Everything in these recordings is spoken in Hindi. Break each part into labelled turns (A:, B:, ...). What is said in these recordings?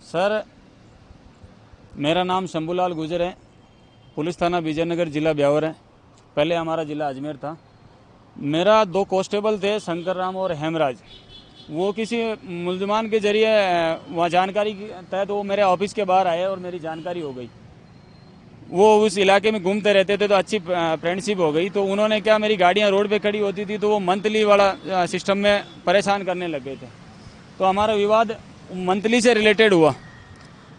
A: सर, मेरा नाम शंभूलाल गुजर है। पुलिस थाना विजयनगर, जिला ब्यावर है। पहले हमारा ज़िला अजमेर था। मेरा 2 कांस्टेबल थे, शंकर राम और हेमराज। वो किसी मुलजमान के जरिए वहाँ जानकारी के तहत वो मेरे ऑफिस के बाहर आए और मेरी जानकारी हो गई। वो उस इलाके में घूमते रहते थे तो अच्छी फ्रेंडशिप हो गई। तो उन्होंने क्या, मेरी गाड़ियाँ रोड पे खड़ी होती थी तो वो मंथली वाला सिस्टम में परेशान करने लग गए थे। तो हमारा विवाद मंथली से रिलेटेड हुआ।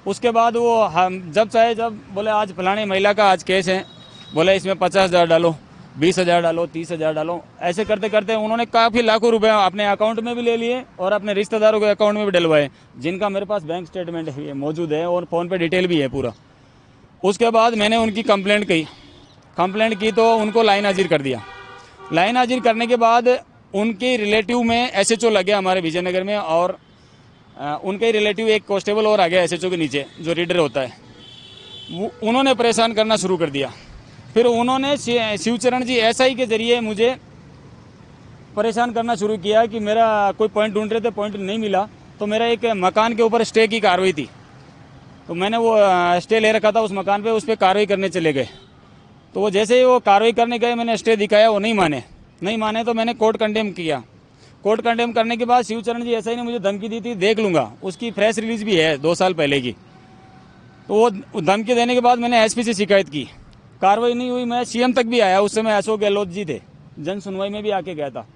A: उसके बाद वो हम जब चाहे जब बोले आज फलानी महिला का आज केस है, बोले इसमें 50,000 डालो, 20,000 डालो, 30,000 डालो। ऐसे करते करते उन्होंने काफ़ी लाखों रुपए अपने अकाउंट में भी ले लिए और अपने रिश्तेदारों के अकाउंट में भी डलवाए, जिनका मेरे पास बैंक स्टेटमेंट है मौजूद है और फ़ोन पे डिटेल भी है पूरा। उसके बाद मैंने उनकी कंप्लेंट की तो उनको लाइन हाजिर कर दिया। लाइन हाजिर करने के बाद उनके रिलेटिव में SHO लग गया हमारे विजयनगर में, और उनके रिलेटिव एक कांस्टेबल और आ गया SHO के नीचे, जो रीडर होता है। वो उन्होंने परेशान करना शुरू कर दिया। फिर उन्होंने शिवचरण जी SI के जरिए मुझे परेशान करना शुरू किया कि मेरा कोई पॉइंट ढूंढ रहे थे, पॉइंट नहीं मिला। तो मेरा एक मकान के ऊपर स्टे की कार्रवाई थी, तो मैंने वो स्टे ले रखा था उस मकान पे, उस पर कार्रवाई करने चले गए। तो वो जैसे ही वो कार्रवाई करने गए, मैंने स्टे दिखाया, वो नहीं माने तो मैंने कोर्ट कंडेम किया। कोर्ट कंडेम करने के बाद शिवचरण जी SI ने मुझे धमकी दी थी, देख लूँगा। उसकी प्रेस रिलीज भी है 2 साल पहले की। तो वो धमकी देने के बाद मैंने SP से शिकायत की, कार्रवाई नहीं हुई। मैं CM तक भी आया, उस समय अशोक गहलोत जी थे, जन सुनवाई में भी आके गया था,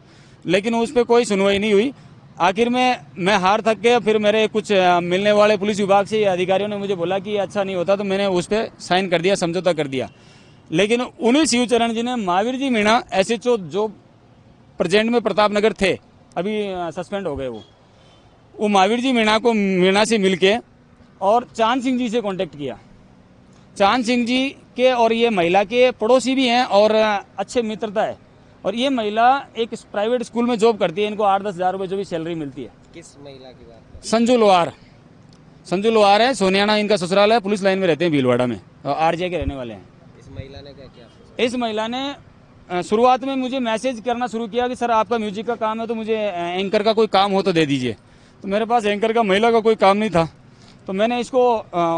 A: लेकिन उस पर कोई सुनवाई नहीं हुई। आखिर में मैं हार थक के फिर मेरे कुछ मिलने वाले पुलिस विभाग से अधिकारियों ने मुझे बोला कि अच्छा नहीं होता, तो मैंने उस पर साइन कर दिया, समझौता कर दिया। लेकिन उन्हीं शिवचरण जी ने महावीर जी मीणा SHO जो प्रेजेंट में प्रतापनगर थे, अभी सस्पेंड हो गए, वो महावीर जी मीणा से मिलके और चांद सिंह जी से कांटेक्ट किया। चांद सिंह जी के और ये महिला के पड़ोसी भी हैं और अच्छे मित्रता है। और ये महिला एक प्राइवेट स्कूल में जॉब करती है। इनको 8-10 हज़ार रुपये जो भी सैलरी मिलती है।
B: किस महिला की बात है?
A: संजू लोहार है, सोनियाना इनका ससुराल है। पुलिस लाइन में रहते हैं भीलवाड़ा में, और RJ के रहने वाले हैं।
B: इस महिला ने क्या किया?
A: इस महिला ने शुरुआत में मुझे मैसेज करना शुरू किया कि सर आपका म्यूजिक का काम है, तो मुझे एंकर का कोई काम हो तो दे दीजिए। तो मेरे पास एंकर का, महिला का कोई काम नहीं था, तो मैंने इसको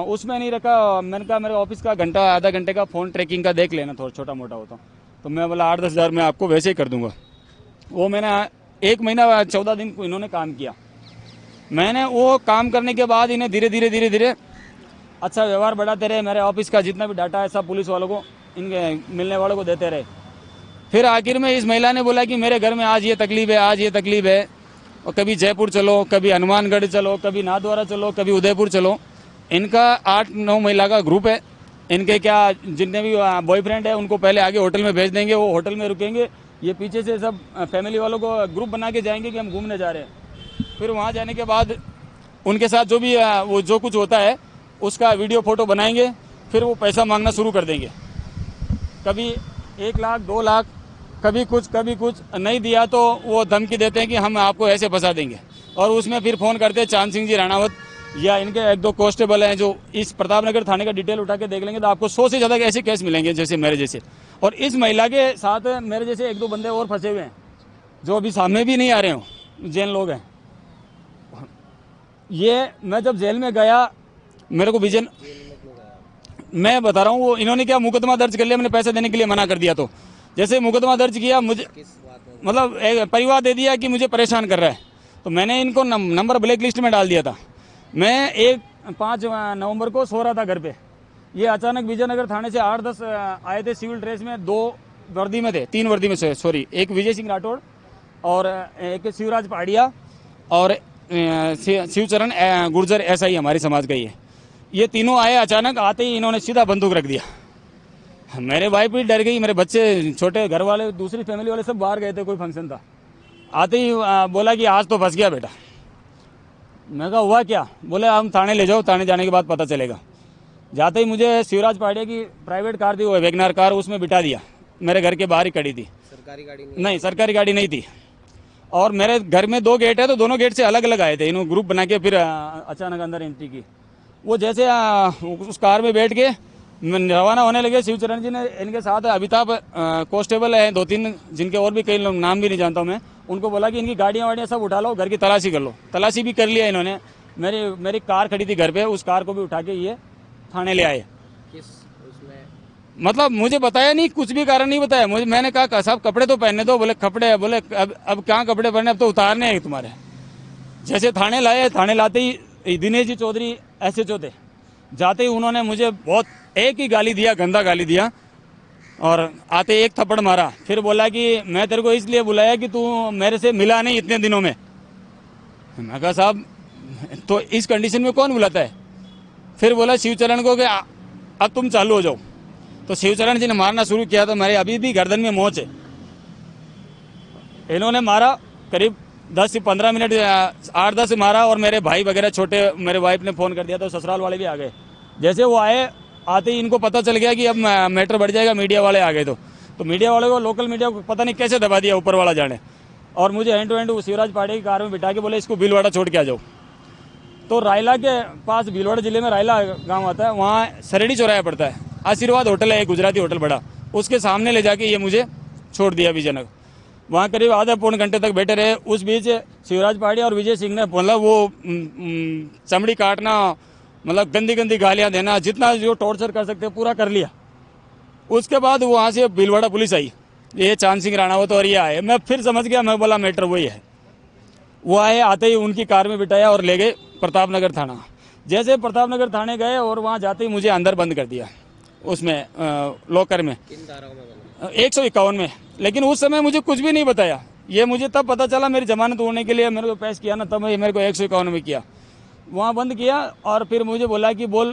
A: उसमें नहीं रखा। मैंने कहा मेरे ऑफिस का आधा घंटे का फ़ोन ट्रैकिंग का देख लेना, थोड़ा छोटा मोटा होता। तो मैं बोला 8-10 हज़ार मैं आपको वैसे ही कर दूंगा। वो मैंने 1 महीना 14 दिन इन्होंने काम किया। मैंने वो काम करने के बाद इन्हें धीरे धीरे अच्छा व्यवहार बढ़ाते रहे। मेरे ऑफिस का जितना भी डाटा है सब पुलिस वालों को, इनके मिलने वालों को देते रहे। फिर आखिर में इस महिला ने बोला कि मेरे घर में आज ये तकलीफ है, आज ये तकलीफ है, और कभी जयपुर चलो, कभी हनुमानगढ़ चलो, कभी नाथद्वारा चलो, कभी उदयपुर चलो। इनका 8-9 महिला का ग्रुप है। इनके क्या जितने भी बॉयफ्रेंड है उनको पहले आगे होटल में भेज देंगे, वो होटल में रुकेंगे। ये पीछे से सब फैमिली वालों को ग्रुप बना के जाएंगे कि हम घूमने जा रहे हैं। फिर वहाँ जाने के बाद उनके साथ जो भी वो जो कुछ होता है उसका वीडियो फोटो बनाएंगे। फिर वो पैसा मांगना शुरू कर देंगे, कभी 1 लाख 2 लाख, कभी कुछ नहीं दिया तो वो धमकी देते हैं कि हम आपको ऐसे फंसा देंगे। और उसमें फिर फ़ोन करते हैं चांद सिंह जी राणावत या इनके 1-2 कांस्टेबल हैं, जो इस प्रतापनगर थाने का डिटेल उठा के देख लेंगे तो आपको 100 से ज़्यादा ऐसे केस मिलेंगे जैसे मेरे जैसे। और इस महिला के साथ मेरे जैसे 1-2 बंदे और फंसे हुए हैं, जो अभी सामने भी नहीं आ रहे हो, जैन लोग हैं। ये मैं जब जेल में गया, मेरे को मैं बता रहा हूँ, वो इन्होंने क्या मुकदमा दर्ज कर लिया, मैंने पैसे देने के लिए मना कर दिया। तो जैसे मुकदमा दर्ज किया, मुझे मतलब एक परिवार दे दिया कि मुझे परेशान कर रहा है, तो मैंने इनको नंबर ब्लैक लिस्ट में डाल दिया था। मैं 5 नवंबर को सो रहा था घर पे। ये अचानक विजयनगर थाने से 8-10 आए थे सिविल ड्रेस में, 2 वर्दी में थे, 3 वर्दी में से, सॉरी, एक विजय सिंह राठौड़ और एक शिवराज पहाड़िया और शिवचरण गुर्जर SI हमारी समाज का ही है। ये तीनों आए। अचानक आते ही इन्होंने सीधा बंदूक रख दिया। मेरे वाइफ भी डर गई, मेरे बच्चे, छोटे घर वाले, दूसरी फैमिली वाले सब बाहर गए थे, कोई फंक्शन था। आते ही बोला कि आज तो फंस गया बेटा। मैं कहा हुआ क्या? बोले हम थाने ले जाओ, थाने जाने के बाद पता चलेगा। जाते ही मुझे शिवराज पांडे की प्राइवेट कार थी, वो वैगनार कार, उसमें बिठा दिया। मेरे घर के बाहर ही खड़ी थी।
B: सरकारी गाड़ी
A: नहीं, सरकारी गाड़ी नहीं थी। और मेरे घर में 2 गेट है, तो दोनों गेट से अलग अलग आए थे। इन्होंने ग्रुप बना के फिर अचानक अंदर एंट्री की। वो जैसे उस कार में बैठ के रवाना होने लगे, शिवचरण जी ने इनके साथ अमिताभ कांस्टेबल हैं 2-3, जिनके और भी कई नाम भी नहीं जानता हूँ मैं, उनको बोला कि इनकी गाड़ियाँ वाड़ियाँ सब उठा लो, घर की तलाशी कर लो। तलाशी भी कर लिया इन्होंने। मेरी कार खड़ी थी घर पे, उस कार को भी उठा के ये थाने ले आए।
B: किस उसमें?
A: मतलब मुझे बताया नहीं, कुछ भी कारण नहीं बताया मुझे। मैंने कहा साहब कपड़े तो पहनने दो। बोले कपड़े, बोले अब कहाँ कपड़े पहने, अब तो उतारने हैं तुम्हारे। जैसे थाने लाए, थाने लाते ही दिनेश जी चौधरी SHO थे, जाते ही उन्होंने मुझे बहुत एक ही गाली दिया, गंदा गाली दिया, और आते एक थप्पड़ मारा। फिर बोला कि मैं तेरे को इसलिए बुलाया कि तू मेरे से मिला नहीं इतने दिनों में। मैं कहा साहब तो इस कंडीशन में कौन बुलाता है। फिर बोला शिवचरण को कि अब तुम चालू हो जाओ। तो शिवचरण जी ने मारना शुरू किया, तो मेरे अभी भी गर्दन में मोच है। इन्होंने मारा करीब 10 से 15 मिनट, 8-10 मारा, और मेरे भाई वगैरह छोटे, मेरे वाइफ ने फ़ोन कर दिया, तो ससुराल वाले भी आ गए। जैसे वो आए, आते ही इनको पता चल गया कि अब मैटर बढ़ जाएगा, मीडिया वाले आ गए। तो मीडिया वाले को, लोकल मीडिया को पता नहीं कैसे दबा दिया, ऊपर वाला जाने। और मुझे हैंड टू हैंड शिवराज पाड़े की कार में बिठा के बोले इसको भीलवाड़ा छोड़ के आ जाओ। तो रायला के पास, भीलवाड़ा जिले में रायला गांव आता है, वहाँ सरेडी चौराया पड़ता है, आशीर्वाद होटल है, एक गुजराती होटल बड़ा, उसके सामने ले जाके ये मुझे छोड़ दिया विजयनगर। वहाँ करीब आधा पौन घंटे तक बैठे रहे। उस बीच शिवराज पाड़ी और विजय सिंह ने मतलब वो चमड़ी काटना, मतलब गंदी गंदी गालियाँ देना, जितना जो टॉर्चर कर सकते पूरा कर लिया। उसके बाद वहाँ से भीलवाड़ा पुलिस आई, ये चांद सिंह राणावत और ये आए। मैं फिर समझ गया, मैं बोला मैटर वही है। वो आए, आते ही उनकी कार में बिठाया और ले गए प्रतापनगर थाना। जैसे प्रतापनगर थाने गए और वहाँ जाते ही मुझे अंदर बंद कर दिया, उसमें लॉकर में,
B: किन धाराओं में बंद?
A: 151 में। लेकिन उस समय मुझे कुछ भी नहीं बताया। ये मुझे तब पता चला, मेरी जमानत होने के लिए मेरे को पेश किया ना, तब मेरे को 151 में किया, वहाँ बंद किया। और फिर मुझे बोला कि बोल